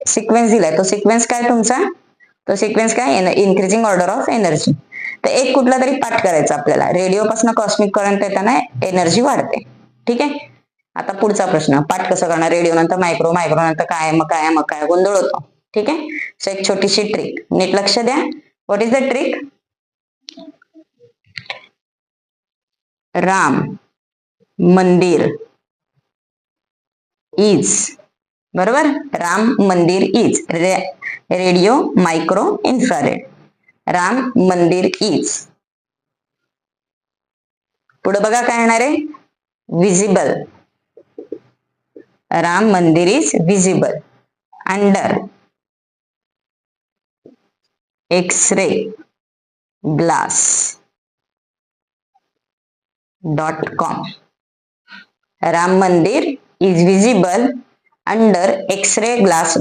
Sequence दिलाय, तो sequence काय तुमचा, तो सिक्वेन्स काय, इन्क्रीजिंग ऑर्डर ऑफ एनर्जी. तर एक कुठला तरी पाठ करायचा आपल्याला. रेडिओपासून कॉस्मिक करंट येताना एनर्जी वाढते. ठीक आहे. आता पुढचा प्रश्न, पाठ कसं करणार, रेडिओ नंतर मायक्रो, मायक्रो नंतर काय, मग काय, मग काय, गोंधळ होतो. ठीक आहे. सो एक छोटीशी ट्रिक, नीट लक्ष द्या. What is the trick? Ram Mandir is, बरोबर, Ram Mandir is radio micro infrared. Ram Mandir is, पुढे बघा काय येणार आहे, visible. Ram Mandir is visible under X-ray glass .com. Ram Mandir is visible under X-ray glass